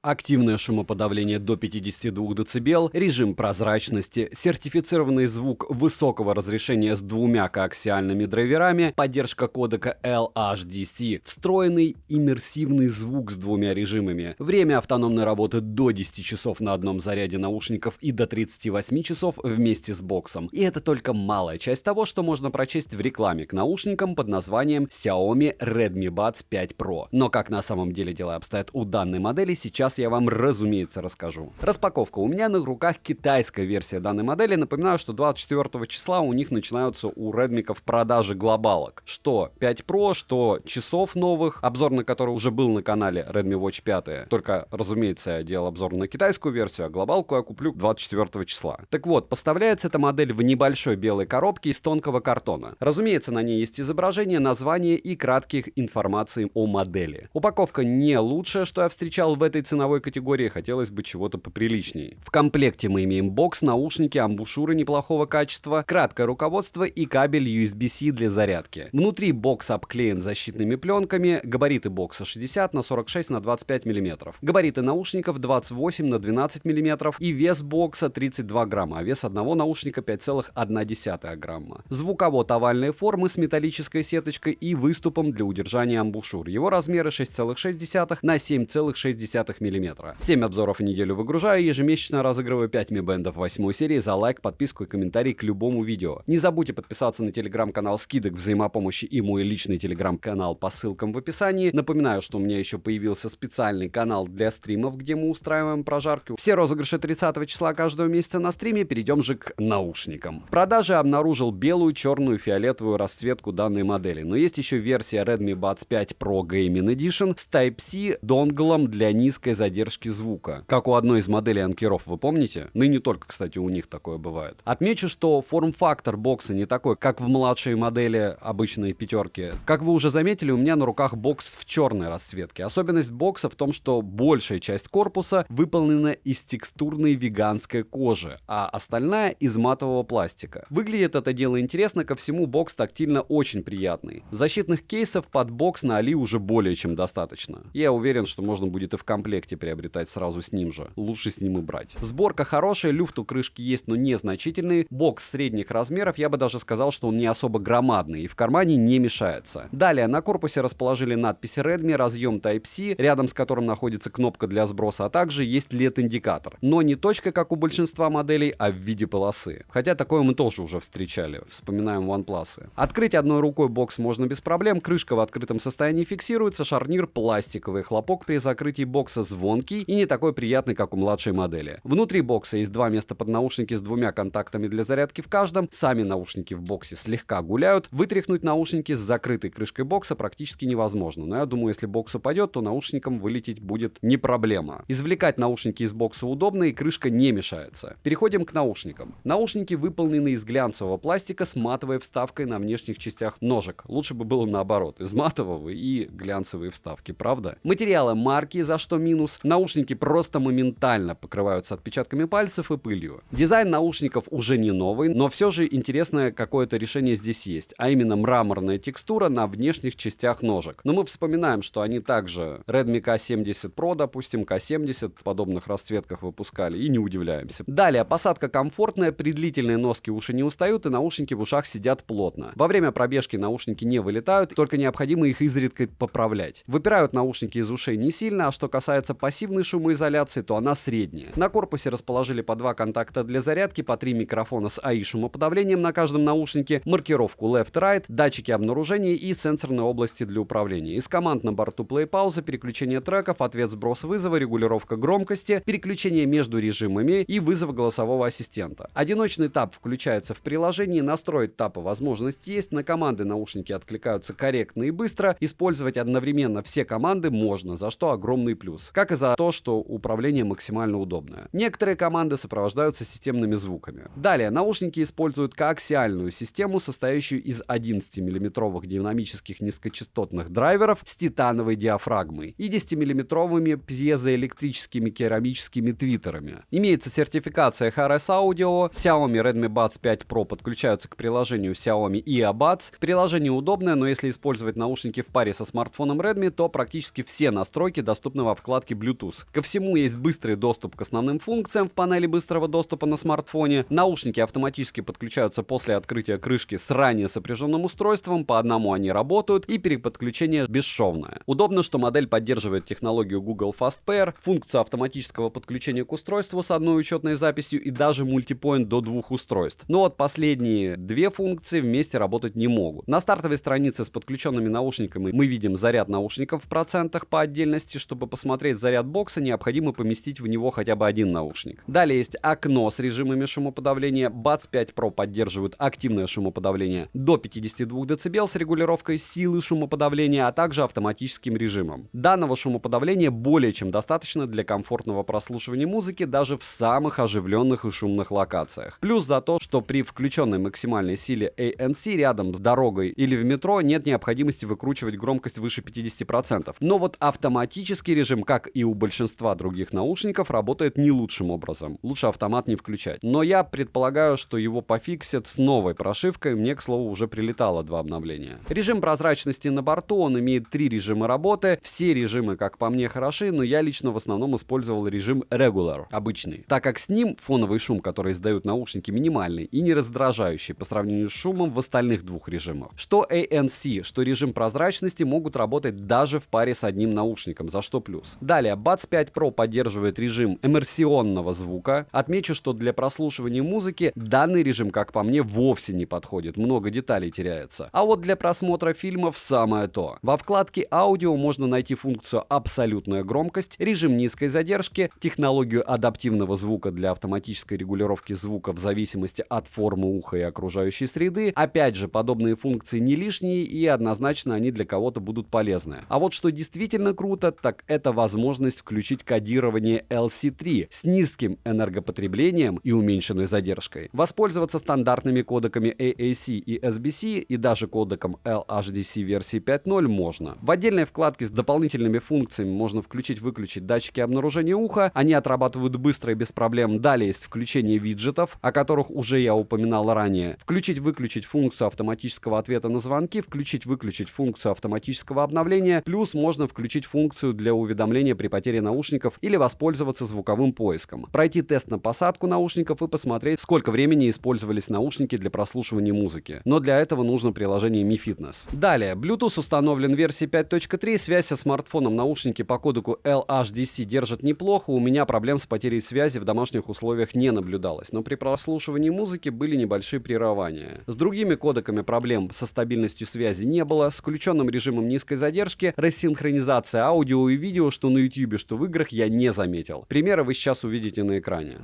активное шумоподавление до 52 дБ, режим прозрачности, сертифицированный звук высокого разрешения с двумя коаксиальными драйверами, поддержка кодека LHDC, встроенный иммерсивный звук с двумя режимами, время автономной работы до 10 часов на одном заряде наушников и до 38 часов вместе с боксом. И это только малая часть того, что можно прочесть в рекламе к наушникам под названием Xiaomi Redmi Buds 5 Pro. Но как на самом деле дела обстоят у данной модели, сейчас я вам, разумеется, расскажу. Распаковка. У меня на руках китайская версия данной модели. Напоминаю, что 24 числа у них начинаются у Redmi-ков продажи глобалок. Что 5 Pro, что часов новых, обзор на который уже был на канале Redmi Watch 5. Только, разумеется, я делал обзор на китайскую версию, а глобалку я куплю 24 числа. Так вот, поставляется эта модель в небольшой белой коробке из тонкого картона. Разумеется, на ней есть изображение, название и кратких информации о модели. Упаковка не лучшая, что я встречал в этой ценовой категории, хотелось бы чего-то поприличней. В комплекте мы имеем бокс, наушники, амбушюры неплохого качества, краткое руководство и кабель USB-C для зарядки. Внутри бокс обклеен защитными пленками, габариты бокса 60 на 46 на 25 мм. Габариты наушников 28 на 12 мм и вес бокса 32 грамма, а вес одного наушника 5,1 грамма. Звуковод овальной формы с металлической сеточкой и выступом для удержания амбушюр. Его размеры 6,6 на 7,6 мм. 7 обзоров в неделю выгружаю, ежемесячно разыгрываю 5 Mi Band 8 серии за лайк, подписку и комментарий к любому видео. Не забудьте подписаться на телеграм-канал скидок, взаимопомощи и мой личный телеграм-канал по ссылкам в описании. Напоминаю, что у меня еще появился специальный канал для стримов, где мы устраиваем прожарки. Все розыгрыши 30 числа каждого месяца на стриме. Перейдем же к наушникам. В продаже обнаружил белую, черную, фиолетовую расцветку данной модели. Но есть еще версия Redmi Buds 5 Pro Gaming Edition с Type-C донглом для низкой задержки звука. Как у одной из моделей анкеров, вы помните? Ну и не только, кстати, у них такое бывает. Отмечу, что форм-фактор бокса не такой, как в младшей модели обычной пятерки. Как вы уже заметили, у меня на руках бокс в черной расцветке. Особенность бокса в том, что большая часть корпуса выполнена из текстурной веганской кожи, а остальная из матового пластика. Выглядит это дело интересно, ко всему бокс тактильно очень приятный. Защитных кейсов под бокс на Али уже более чем достаточно. Я уверен, что можно будет и в комплекте приобретать сразу с ним же. Лучше с ним и брать. Сборка хорошая, люфт у крышки есть, но незначительный. Бокс средних размеров, я бы даже сказал, что он не особо громадный и в кармане не мешается. Далее на корпусе расположили надпись Redmi, разъем Type-C, рядом с которым находится кнопка для сброса, а также есть LED-индикатор. Но не точка, как у большинства моделей, а в виде полосы. Хотя такое мы тоже уже встречали. Вспоминаем OnePlus. Открыть одной рукой бокс можно без проблем, крышка в открытом состоянии фиксируется, шарнир пластиковый, хлопок при закрытии бокса звонкий и не такой приятный, как у младшей модели. Внутри бокса есть два места под наушники с двумя контактами для зарядки в каждом, сами наушники в боксе слегка гуляют, вытряхнуть наушники с закрытой крышкой бокса практически невозможно, но я думаю, если бокс упадет, то наушникам вылететь будет не проблема. Извлекать наушники из бокса удобно и крышка не мешается. Переходим к наушникам. Наушники выполнены из глянцевого пластика с матовой вставкой на внешних частях ножек. Лучше бы было наоборот, из матового и глянцевые вставки, правда? Материалы марки, за что минус. Наушники просто моментально покрываются отпечатками пальцев и пылью. Дизайн наушников уже не новый, но все же интересное какое-то решение здесь есть, а именно мраморная текстура на внешних частях ножек. Но мы вспоминаем, что они также Redmi K70 Pro, допустим, K70 в подобных расцветках выпускали, и не удивляемся. Далее, посадка комфортная, при длительной носке уши не устают и наушники в ушах сидят плотно. Во время пробежки наушники не вылетают, только необходимо их изредка поправлять. Выпирают наушники из ушей не сильно, а что касается пассивной шумоизоляции, то она средняя. На корпусе расположили по два контакта для зарядки, по 3 микрофона с AI шумоподавлением на каждом наушнике, маркировку Left-Right, датчики обнаружения и сенсорные области для управления. Из команд на борту плей-пауза, переключение треков, ответ-сброс вызова, регулировка громкости, переключение между режимами и вызов голосового ассистента. Одиночный тап включается в приложении, настроить тапа возможность есть, на команды наушники откликаются корректно и быстро, использовать одновременно все команды можно, за что огромный плюс. Как и за то, что управление максимально удобное. Некоторые команды сопровождаются системными звуками. Далее, наушники используют коаксиальную систему, состоящую из 11-мм динамических низкочастотных драйверов с титановой диафрагмой и 10-мм пьезоэлектрическими керамическими твиттерами. Имеется сертификация HRS Audio, Xiaomi Redmi Buds 5 Pro подключаются к приложению Xiaomi Earbuds. Приложение удобное, но если использовать наушники в паре со смартфоном Redmi, то практически все настройки доступны во вкладке Bluetooth. Ко всему есть быстрый доступ к основным функциям в панели быстрого доступа на смартфоне. Наушники автоматически подключаются после открытия крышки с ранее сопряженным устройством, по одному они работают, и переподключение бесшовное. Удобно, что модель поддерживает технологию Google Fast Pair, функцию автоматического подключения к устройству с одной учетной записью и даже мультипоинт до 2 устройств. Но вот последние две функции вместе работать не могут. На стартовой странице с подключенными наушниками мы видим заряд наушников в процентах по отдельности. Чтобы посмотреть заряд бокса, необходимо поместить в него хотя бы один наушник. Далее есть окно с режимами шумоподавления. Buds 5 Pro поддерживает активное шумоподавление до 52 дБ с регулировкой силы шумоподавления, а также автоматическим режимом. Данного шумоподавления более чем достаточно для комфортного прослушивания музыки даже в самых оживленных и шумных локациях. Плюс за то, что при включенной максимальной силе ANC рядом с дорогой или в метро нет необходимости выкручивать громкость выше 50%. Но вот автоматический режим, как и у большинства других наушников, работает не лучшим образом. Лучше автомат не включать. Но я предполагаю, что его пофиксят с новой прошивкой. Мне, к слову, уже прилетало 2 обновления. Режим прозрачности на борту, он имеет 3 режима работы. Все режимы, как по мне, хороши, но я лично в основном использовал режим Regular, обычный, так как с ним фоновый шум, который издают наушники, минимальный и не раздражающий по сравнению с шумом в остальных 2 режимах. Что ANC, что режим прозрачности могут работать даже в паре с одним наушником, за что плюс. Далее, Buds 5 Pro поддерживает режим иммерсионного звука. Отмечу, что для прослушивания музыки данный режим, как по мне, вовсе не подходит, много деталей теряется. А вот для просмотра фильмов самое то. Во вкладке аудио можно найти функцию абсолютная громкость, режим низкой задержки, технологию адаптивного звука для автоматической регулировки звука в зависимости от формы уха и окружающей среды. Опять же, подобные функции не лишние и однозначно они для кого-то будут полезны. А вот что действительно круто, так это возможность включить кодирование LC3 с низким энергопотреблением и уменьшенной задержкой. Воспользоваться стандартными кодеками AAC и SBC и даже кодеком LHDC версии 5.0 можно. В отдельной вкладке с дополнительными функциями можно включить-выключить датчики обнаружения уха. Они отрабатывают быстро и без проблем. Далее есть включение виджетов, о которых уже я упоминал ранее. Включить-выключить функцию автоматического ответа на звонки, включить-выключить функцию автоматического обновления, плюс можно включить функцию для уведомления при потере наушников или воспользоваться звуковым поиском. Пройти тест на посадку наушников и посмотреть, сколько времени использовались наушники для прослушивания музыки. Но для этого нужно приложение Mi Fitness. Далее, Bluetooth установлен в версии 5.3, связь со смартфоном, наушники по кодеку LHDC держат неплохо, у меня проблем с потерей связи в домашних условиях не наблюдалось, но при прослушивании музыки были небольшие прерывания. С другими кодеками проблем со стабильностью связи не было, с включенным режимом низкой задержки, рассинхронизация аудио и видео, что на YouTube, что в играх, я не заметил. Примеры вы сейчас увидите на экране.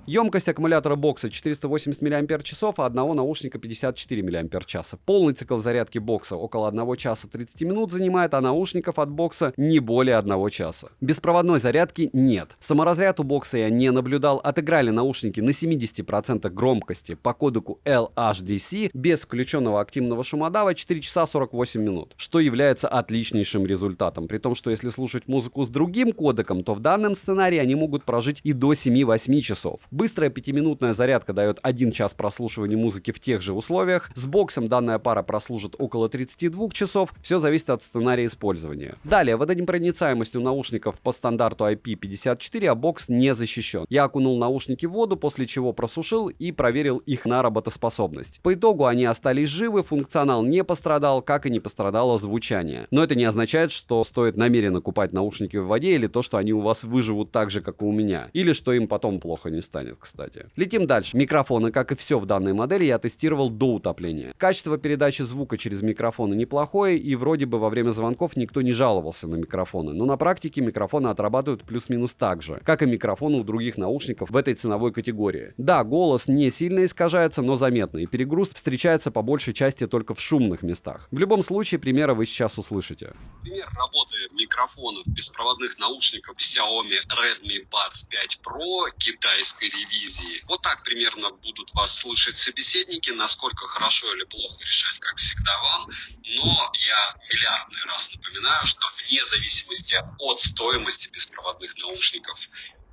Емкость аккумулятора бокса 480 мАч, а одного наушника 54 мАч. Полный цикл зарядки бокса около 1 часа 30 минут занимает, а наушников от бокса не более 1 часа. Беспроводной зарядки нет. Саморазряд у бокса я не наблюдал. Отыграли наушники на 70% громкости по кодеку LHDC без включенного активного шумодава 4 часа 48 минут, что является отличнейшим результатом. При том, что если слушать музыку с другим кодеком, то в данном сценарии они могут прожить и до 7-8 часов. Быстрая 5-минутная зарядка дает 1 час прослушивания музыки в тех же условиях. С боксом данная пара прослужит около 32 часов. Все зависит от сценария использования. Далее, водонепроницаемость у наушников по стандарту IP54, а бокс не защищен. Я окунул наушники в воду, после чего просушил и проверил их на работоспособность. По итогу они остались живы, функционал не пострадал, как и не пострадало звучание. Но это не означает, что стоит намеренно купать наушники в воде или то, что они у вас выживут так же, как и у меня. Или что им потом плохо не станет. Кстати. Летим дальше. Микрофоны, как и все в данной модели, я тестировал до утопления. Качество передачи звука через микрофоны неплохое, и вроде бы во время звонков никто не жаловался на микрофоны. Но на практике микрофоны отрабатывают плюс-минус так же, как и микрофоны у других наушников в этой ценовой категории. Да, голос не сильно искажается, но заметно, и перегруз встречается по большей части только в шумных местах. В любом случае, примеры вы сейчас услышите. Пример работы микрофонов, беспроводных наушников Xiaomi Redmi Buds 5 Pro китайской ревизии. Вот так примерно будут вас слышать собеседники, насколько хорошо или плохо решать, как всегда, вам. Но я миллиардный раз напоминаю, что вне зависимости от стоимости беспроводных наушников,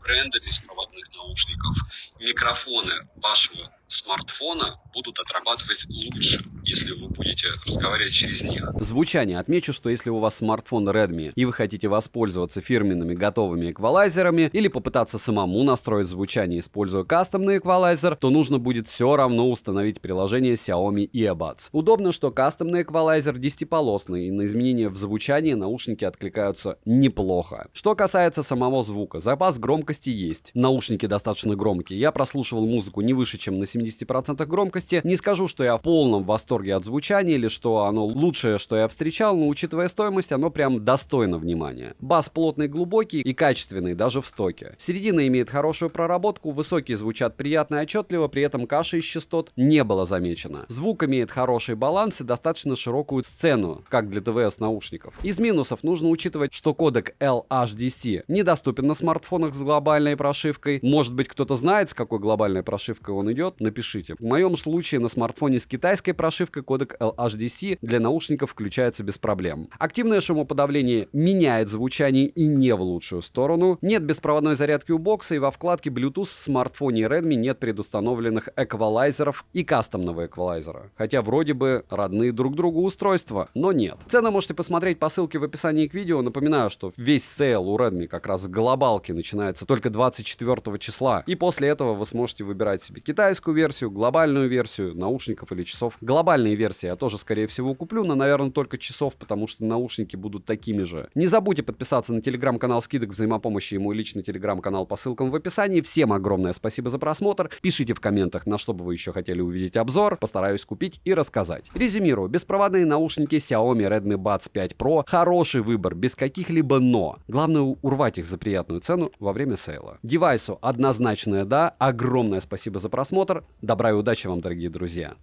бренда беспроводных наушников, микрофоны вашего смартфона будут отрабатывать лучше, если вы будете разговаривать через них. Звучание. Отмечу, что если у вас смартфон Redmi и вы хотите воспользоваться фирменными готовыми эквалайзерами или попытаться самому настроить звучание, используя кастомный эквалайзер, то нужно будет все равно установить приложение Xiaomi Earbuds. Удобно, что кастомный эквалайзер 10-полосный, и на изменения в звучании наушники откликаются неплохо. Что касается самого звука, запас громкости есть. Наушники достаточно громкие. Я прослушивал музыку не выше, чем на 70% громкости. Не скажу, что я в полном восторге от звучания или что оно лучшее, что я встречал, но учитывая стоимость, оно прям достойно внимания. Бас плотный, глубокий и качественный, даже в стоке. Середина имеет хорошую проработку, высокие звучат приятно и отчетливо, при этом каши из частот не было замечено. Звук имеет хороший баланс и достаточно широкую сцену, как для ТВС наушников. Из минусов нужно учитывать, что кодек LHDC недоступен на смартфонах с глобальной прошивкой. Может быть, кто-то знает, с какой глобальной прошивкой он идет, напишите. В моем случае на смартфоне с китайской прошивкой кодек LHDC для наушников включается без проблем. Активное шумоподавление меняет звучание и не в лучшую сторону. Нет беспроводной зарядки у бокса, и во вкладке Bluetooth в смартфоне Redmi нет предустановленных эквалайзеров и кастомного эквалайзера. Хотя вроде бы родные друг другу устройства, но нет. Цены можете посмотреть по ссылке в описании к видео. Напоминаю, что весь сейл у Redmi как раз в глобалке начинается только 24 числа. И после этого вы сможете выбирать себе китайскую версию, глобальную версию наушников или часов. Глобальные версии я тоже, скорее всего, куплю, но, наверное, только часов, потому что наушники будут такими же. Не забудьте подписаться на телеграм-канал скидок взаимопомощи и мой личный телеграм-канал по ссылкам в описании. Всем огромное спасибо за просмотр. Пишите в комментах, на что бы вы еще хотели увидеть обзор. Постараюсь купить и рассказать. Резюмирую. Беспроводные наушники Xiaomi Redmi Buds 5 Pro. Хороший выбор, без каких-либо но. Главное урвать их за приятную цену во время сейла. Девайсу однозначное да. Огромное спасибо за просмотр. Добра и удачи вам, дорогие друзья.